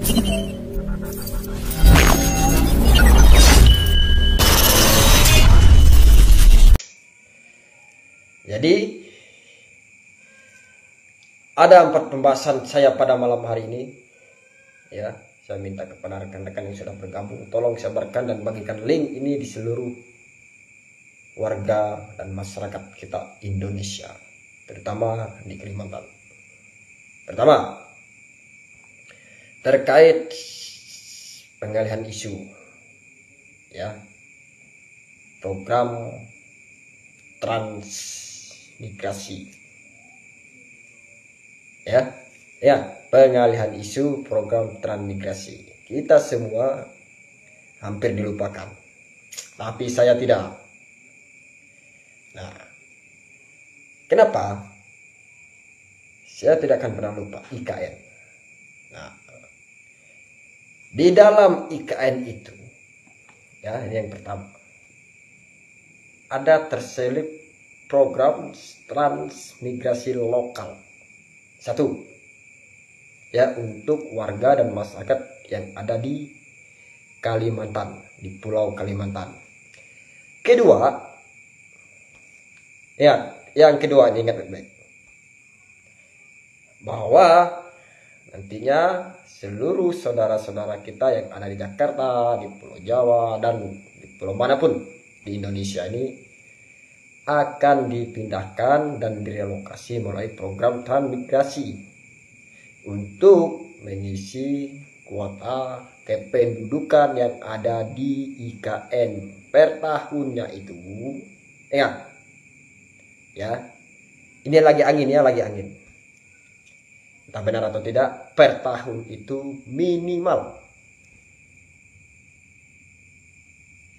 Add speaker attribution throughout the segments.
Speaker 1: Jadi ada 4 pembahasan saya pada malam hari ini. Ya, saya minta kepada rekan-rekan yang sudah bergabung, tolong sebarkan dan bagikan link ini di seluruh warga dan masyarakat kita Indonesia, terutama di Kalimantan. Pertama, terkait pengalihan isu, ya, program transmigrasi, ya, pengalihan isu program transmigrasi. Kita semua hampir dilupakan, tapi saya tidak. Nah, kenapa? Saya tidak akan pernah lupa IKN. Nah, di dalam IKN itu, ya, ini yang pertama, ada terselip program transmigrasi lokal. 1, ya, untuk warga dan masyarakat yang ada di Kalimantan, di Pulau Kalimantan. Kedua, ya, yang kedua ini ingat baik-baik, bahwa nantinya seluruh saudara-saudara kita yang ada di Jakarta, di Pulau Jawa, dan di pulau manapun di Indonesia ini akan dipindahkan dan direlokasi melalui program transmigrasi untuk mengisi kuota kependudukan yang ada di IKN per tahunnya itu. Ingat, ya, ini lagi angin, ya, lagi angin. Entah benar atau tidak, per tahun itu minimal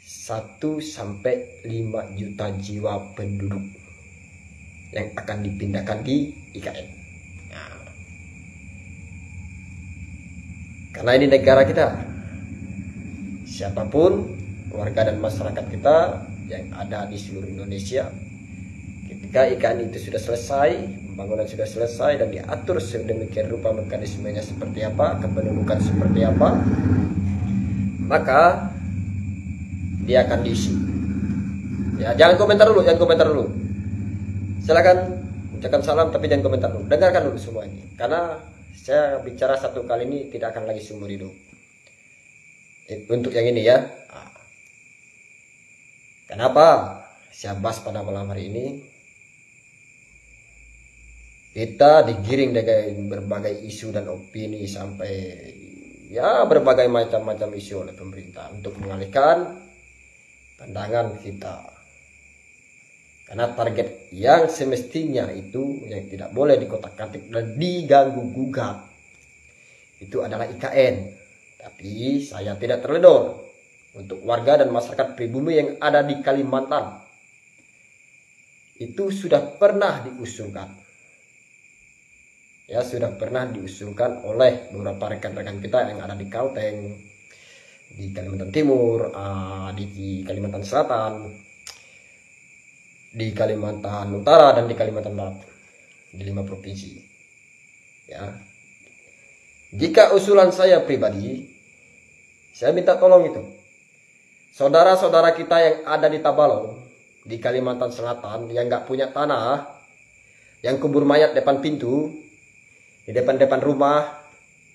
Speaker 1: 1 sampai 5 juta jiwa penduduk yang akan dipindahkan di IKN. Nah, karena ini negara kita, siapapun warga dan masyarakat kita yang ada di seluruh Indonesia, ketika IKN itu sudah selesai, pembangunan sudah selesai dan diatur sedemikian rupa mekanismenya seperti apa, kependudukan seperti apa, maka dia akan diisi. Ya, jangan komentar dulu, silakan ucapkan salam tapi jangan komentar dulu, dengarkan dulu semua ini, karena saya bicara 1 kali ini tidak akan lagi seumur hidup. Untuk yang ini, ya. Kenapa saya bahas pada malam hari ini? Kita digiring dengan berbagai isu dan opini sampai, ya, berbagai macam-macam isu oleh pemerintah untuk mengalihkan pandangan kita. Karena target yang semestinya itu yang tidak boleh dikotak-katik dan diganggu gugat itu adalah IKN. Tapi saya tidak terledor untuk warga dan masyarakat pribumi yang ada di Kalimantan. Itu sudah pernah diusulkan. Ya, sudah pernah diusulkan oleh beberapa rekan-rekan kita yang ada di Kalteng, di Kalimantan Timur, di Kalimantan Selatan, di Kalimantan Utara, dan di Kalimantan Barat, di 5 provinsi. Ya, jika usulan saya pribadi, saya minta tolong itu saudara-saudara kita yang ada di Tabalong, di Kalimantan Selatan, yang nggak punya tanah, yang kubur mayat depan pintu, di depan-depan rumah,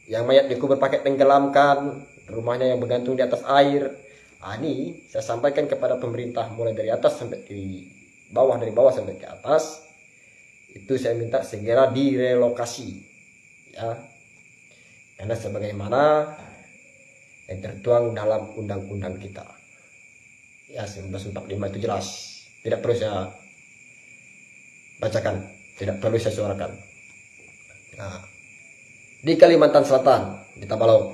Speaker 1: yang mayat dikubur pakai tenggelamkan, rumahnya yang bergantung di atas air. Ini saya sampaikan kepada pemerintah, mulai dari atas sampai di bawah, dari bawah sampai ke atas, itu saya minta segera direlokasi, ya, karena sebagaimana yang tertuang dalam undang-undang kita, ya, 1945 itu jelas, tidak perlu saya bacakan, tidak perlu saya suarakan. Nah, di Kalimantan Selatan, di Tabalong,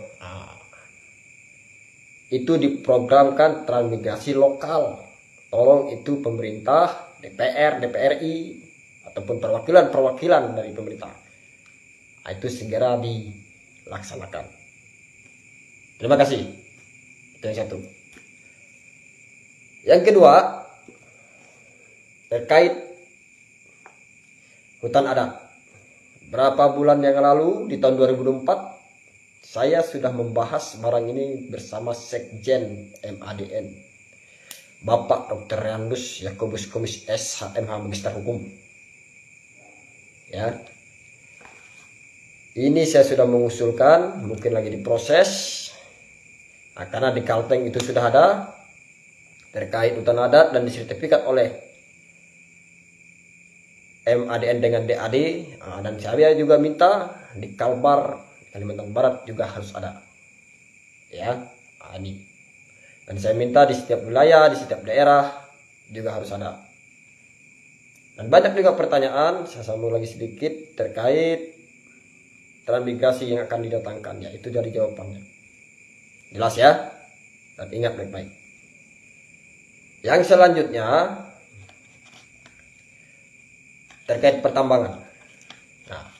Speaker 1: itu diprogramkan transmigrasi lokal. Tolong itu pemerintah, DPR, DPRI, ataupun perwakilan-perwakilan dari pemerintah, itu segera dilaksanakan. Terima kasih. Itu yang 1. Yang kedua, terkait hutan adat. Berapa bulan yang lalu, di tahun 2024, saya sudah membahas barang ini bersama Sekjen MADN, Bapak Dr. Randus Yakobus Komis SHMH Magister Hukum. Ya. Ini saya sudah mengusulkan, mungkin lagi diproses. Nah, karena di Kalteng itu sudah ada terkait hutan adat dan disertifikat oleh MADN dengan DAD. Dan saya juga minta di Kalbar, Kalimantan Barat juga harus ada. Ya, ini. Dan saya minta di setiap wilayah, di setiap daerah juga harus ada. Dan banyak juga pertanyaan, saya sambung lagi sedikit terkait transmigrasi yang akan didatangkan, ya itu dari jawabannya. Jelas ya? Dan ingat baik-baik. Yang selanjutnya terkait pertambangan. Nah,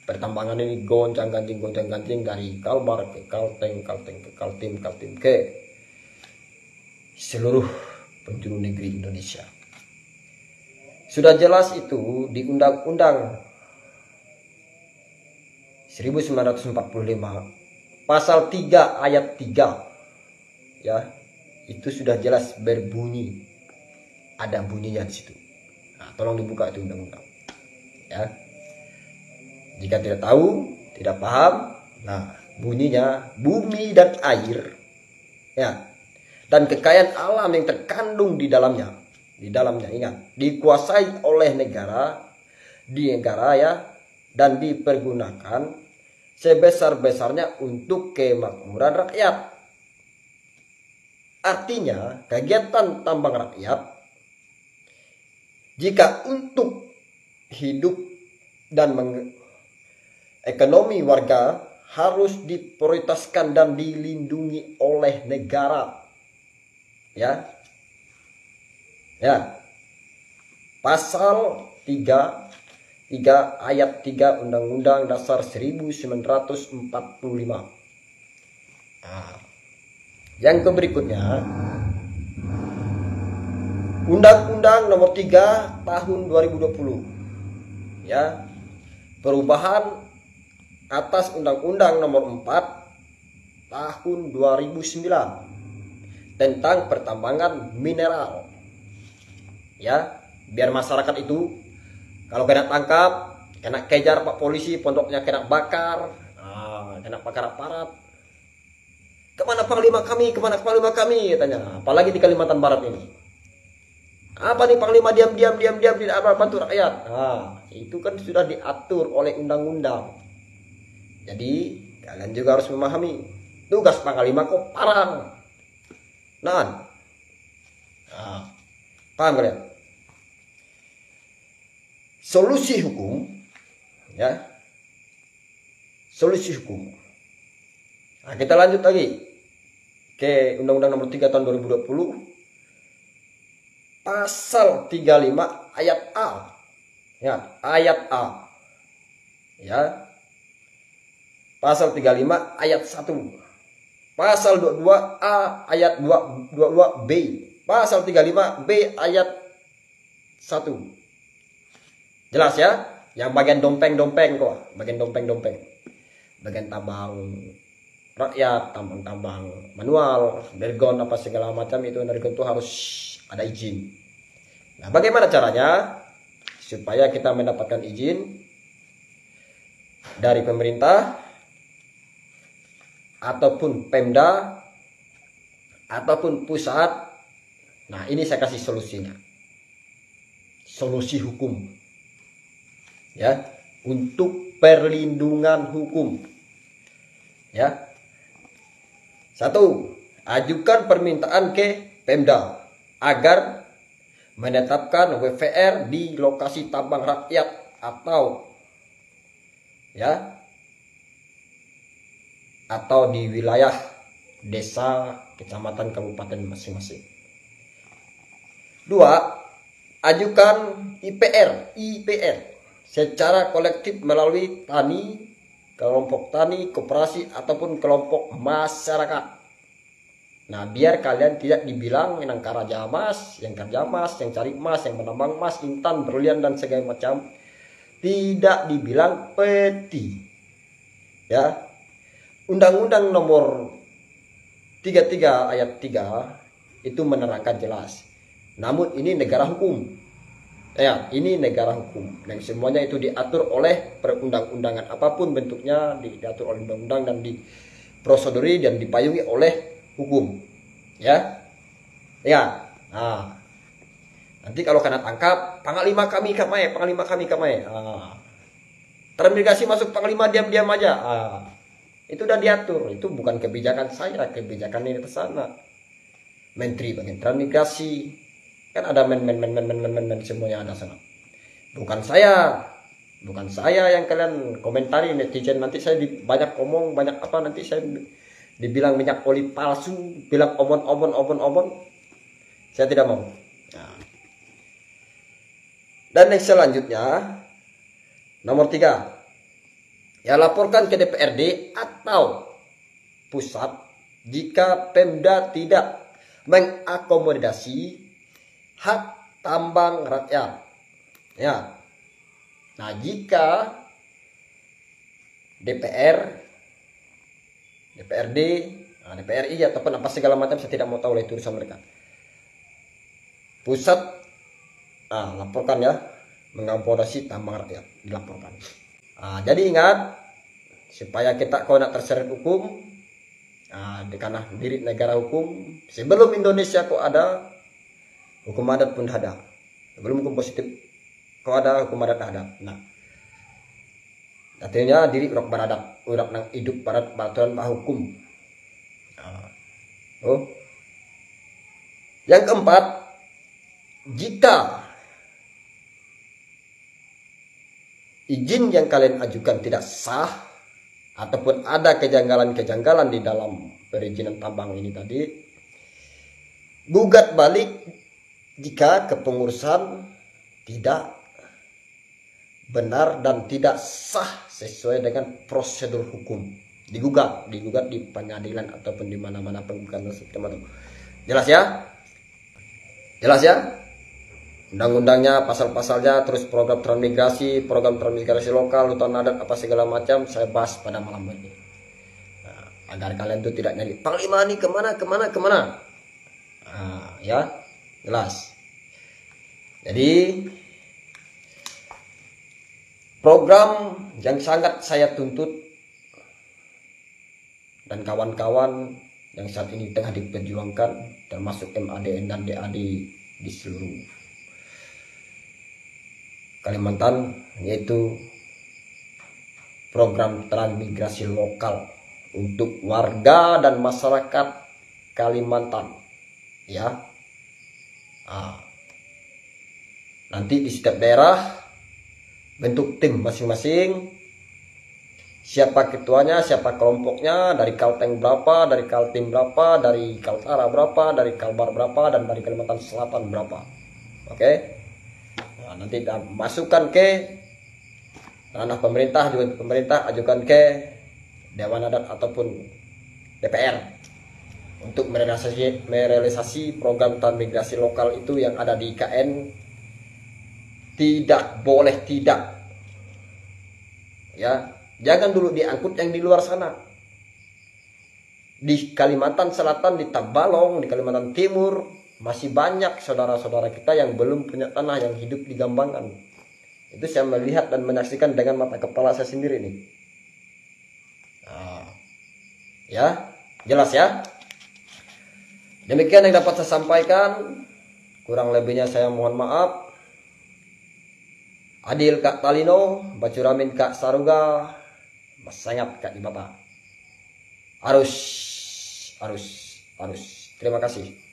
Speaker 1: pertambangan ini goncang-ganjing dari Kalbar ke Kalteng, Kalteng ke Kaltim, Kaltim ke seluruh penjuru negeri Indonesia. Sudah jelas itu di Undang-Undang 1945 pasal 3 ayat 3, ya, itu sudah jelas berbunyi, ada bunyinya di situ. Nah, tolong dibuka itu undang-undang, ya. Jika tidak tahu, tidak paham, nah bunyinya bumi dan air, ya, dan kekayaan alam yang terkandung di dalamnya ingat, dikuasai oleh negara, ya, dan dipergunakan sebesar-besarnya untuk kemakmuran rakyat. Artinya, kegiatan tambang rakyat jika untuk hidup dan ekonomi warga harus diprioritaskan dan dilindungi oleh negara. Ya. Pasal 3 ayat 3 Undang-Undang Dasar 1945. Nah, yang berikutnya Undang-Undang Nomor 3 Tahun 2020. Ya. Perubahan atas Undang-Undang Nomor 4 Tahun 2009 tentang pertambangan mineral. Ya, biar masyarakat itu kalau kena tangkap, kena kejar Pak polisi, pondoknya kena bakar, kena bakar aparat. Kemana Panglima kami? Kemana Panglima kami? Katanya. Apalagi di Kalimantan Barat ini. Apa nih Panglima diam tidak bantu rakyat? Nah, itu kan sudah diatur oleh undang-undang. Jadi kalian juga harus memahami tugas Panglima kok parang. Nah, paham kalian? Solusi hukum, ya, solusi hukum. Nah, kita lanjut lagi ke Undang-Undang Nomor 3 Tahun 2020 pasal 35 ayat A, ya, ayat A, ya, pasal 35 ayat 1, pasal 22A ayat 22B, pasal 35B ayat 1. Jelas ya? Yang bagian dompeng-dompeng kok, bagian dompeng-dompeng, bagian tambang rakyat, tambang manual, dergon apa segala macam itu, dergon itu harus ada izin. Nah, bagaimana caranya supaya kita mendapatkan izin dari pemerintah ataupun Pemda ataupun pusat? Nah, ini saya kasih solusinya. Solusi hukum. Ya, untuk perlindungan hukum. Ya. 1. Ajukan permintaan ke Pemda agar menetapkan WVR di lokasi tambang rakyat atau, ya, atau di wilayah desa, kecamatan, kabupaten masing-masing. 2. Ajukan IPR secara kolektif melalui tani, kelompok tani, koperasi ataupun kelompok masyarakat. Nah, biar kalian tidak dibilang Minangkara Jamas, yang kerja emas, yang cari emas, yang menambang emas, intan, berlian dan segala macam. Tidak dibilang peti. Ya. Undang-Undang nomor 33 ayat 3 itu menerangkan jelas. Namun ini negara hukum. Ya, ini negara hukum. Dan semuanya itu diatur oleh perundang-undangan apapun bentuknya, diatur oleh undang-undang dan diproseduri dan dipayungi oleh hukum. Ya. Ya. Nah. Nanti kalau kena tangkap, panglima kami kamai, panglima kami kamai. Transmigrasi masuk panglima diam-diam aja. Itu udah diatur. Itu bukan kebijakan saya, kebijakan ini ke sana. Menteri bagian transmigrasi. Kan ada men semuanya ada sana. Bukan saya. Bukan saya yang kalian komentari netizen, nanti saya banyak ngomong, banyak apa, nanti saya dibilang minyak oli palsu, bilang omon. Saya tidak mau. Nah. Dan yang selanjutnya nomor 3. Ya, laporkan ke DPRD atau pusat jika Pemda tidak mengakomodasi hak tambang rakyat. Ya. Nah, jika DPRD, DPRI ataupun apa segala macam, saya tidak mau tahu lah, itu urusan mereka. Pusat laporkan ya, mengakomodasi tambang rakyat, dilaporkan. Jadi ingat, supaya kita kalau nak terseret hukum, karena diri negara hukum, sebelum Indonesia kok ada, hukum adat pun ada. Sebelum hukum positif kok ada, hukum adat ada. Nah, artinya diri urang beradat, urang nang hidup barat baturan bah hukum. Yang keempat, jika izin yang kalian ajukan tidak sah ataupun ada kejanggalan-kejanggalan di dalam perizinan tambang ini tadi, gugat balik jika kepengurusan tidak benar dan tidak sah sesuai dengan prosedur hukum. Digugat di pengadilan ataupun di mana-mana penggugatan tersebut. Jelas ya? Jelas ya? Undang-undangnya, pasal-pasalnya, terus program transmigrasi lokal, hutan adat, apa segala macam, saya bahas pada malam ini. Agar kalian tuh tidak nyari panglima ini kemana. Ya, jelas. Jadi program yang sangat saya tuntut dan kawan-kawan yang saat ini tengah diperjuangkan, termasuk MADN dan DAD di seluruh Kalimantan, yaitu program transmigrasi lokal untuk warga dan masyarakat Kalimantan. Ya, nanti di setiap daerah bentuk tim masing-masing. Siapa ketuanya, siapa kelompoknya, dari Kalteng berapa, dari Kaltim berapa, dari Kaltara berapa, dari Kalbar berapa, dan dari Kalimantan Selatan berapa. Oke. Nanti masukkan ke ranah pemerintah, juga pemerintah ajukan ke Dewan Adat ataupun DPR untuk merealisasi program transmigrasi lokal itu yang ada di IKN. Tidak boleh tidak, ya, jangan dulu diangkut yang di luar sana. Di Kalimantan Selatan, di Tabalong, di Kalimantan Timur, masih banyak saudara-saudara kita yang belum punya tanah, yang hidup di Gambangan. Itu saya melihat dan menyaksikan dengan mata kepala saya sendiri nih. Ya, jelas ya. Demikian yang dapat saya sampaikan. Kurang lebihnya saya mohon maaf. Adil Kak Talino, Bacuramin Kak Saruga, Masangat Kak Ibata. Arus. Terima kasih.